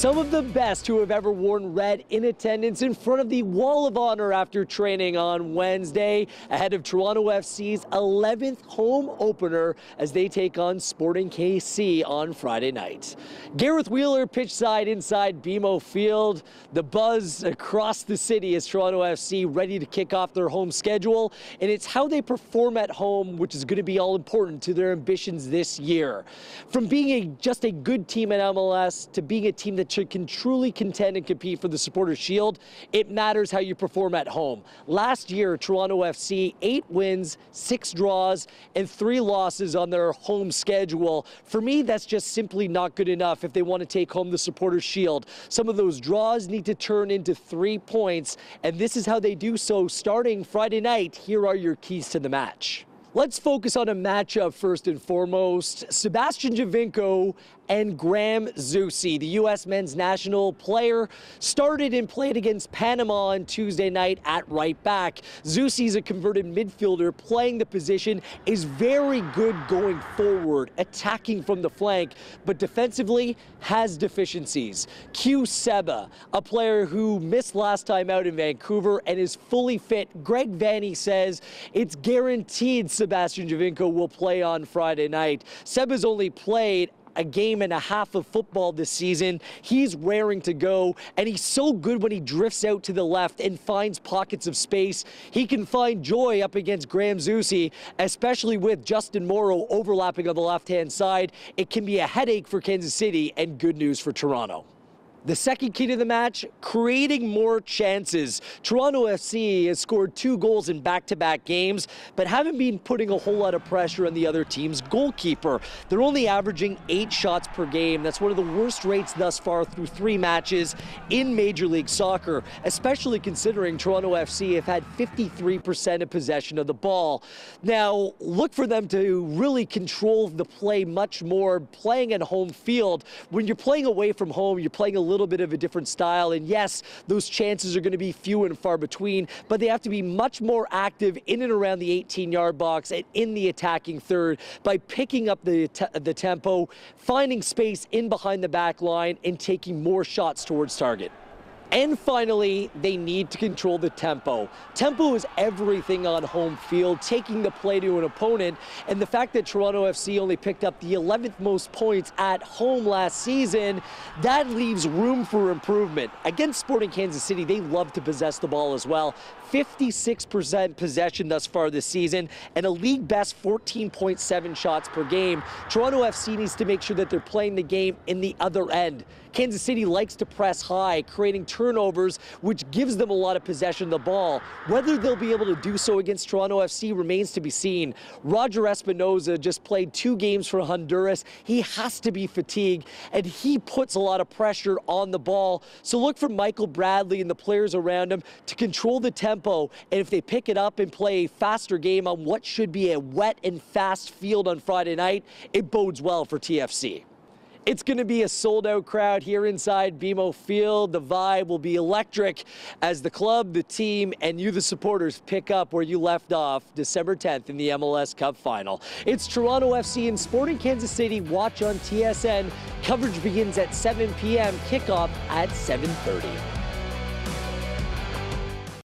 Some of the best who have ever worn red in attendance in front of the Wall of Honor after training on Wednesday ahead of Toronto FC's 11th home opener as they take on Sporting KC on Friday night. Gareth Wheeler pitch side inside BMO Field. The buzz across the city as Toronto FC ready to kick off their home schedule, and it's how they perform at home which is going to be all important to their ambitions this year. From being just a good team at MLS to being a team that can truly contend and compete for the Supporters' Shield, it matters how you perform at home. Last year, Toronto FC, 8 wins, 6 draws, and 3 losses on their home schedule. For me, that's just simply not good enough if they want to take home the Supporters' Shield. Some of those draws need to turn into 3 points, and this is how they do so starting Friday night. Here are your keys to the match. Let's focus on a matchup first and foremost. Sebastian Giovinco and Graham Zusi, the U.S. men's national player, started and played against Panama on Tuesday night at right back. Zusi's a converted midfielder playing the position, is very good going forward, attacking from the flank, but defensively has deficiencies. Q Seba, a player who missed last time out in Vancouver and is fully fit. Greg Vanny says it's guaranteed Sebastian Giovinco will play on Friday night. Seba's only played a game and a half of football this season. He's raring to go, and he's so good when he drifts out to the left and finds pockets of space. He can find joy up against Graham Zusi, especially with Justin Morrow overlapping on the left-hand side. It can be a headache for Kansas City and good news for Toronto. The second key to the match, creating more chances. Toronto FC has scored 2 goals in back-to-back games, but haven't been putting a whole lot of pressure on the other team's goalkeeper. They're only averaging 8 shots per game. That's one of the worst rates thus far through 3 matches in Major League Soccer, especially considering Toronto FC have had 53% of possession of the ball. Now, look for them to really control the play much more, playing at home field. When you're playing away from home, you're playing a little bit of a different style, and yes, those chances are going to be few and far between, but they have to be much more active in and around the 18-yard box and in the attacking third by picking up the tempo, finding space in behind the back line, and taking more shots towards target. And finally, they need to control the tempo. Tempo is everything on home field, taking the play to an opponent. And the fact that Toronto FC only picked up the 11th most points at home last season, that leaves room for improvement. Against Sporting Kansas City, they love to possess the ball as well. 56% possession thus far this season, and a league best 14.7 shots per game. Toronto FC needs to make sure that they're playing the game in the other end. Kansas City likes to press high, creating turnovers, which gives them a lot of possession of the ball. Whether they'll be able to do so against Toronto FC remains to be seen. Roger Espinoza just played 2 games for Honduras. He has to be fatigued, and he puts a lot of pressure on the ball. So look for Michael Bradley and the players around him to control the tempo, and if they pick it up and play a faster game on what should be a wet and fast field on Friday night, it bodes well for TFC. It's going to be a sold-out crowd here inside BMO Field. The vibe will be electric as the club, the team, and you, the supporters, pick up where you left off December 10th in the MLS Cup Final. It's Toronto FC and Sporting Kansas City. Watch on TSN. Coverage begins at 7 p.m. Kickoff at 7:30.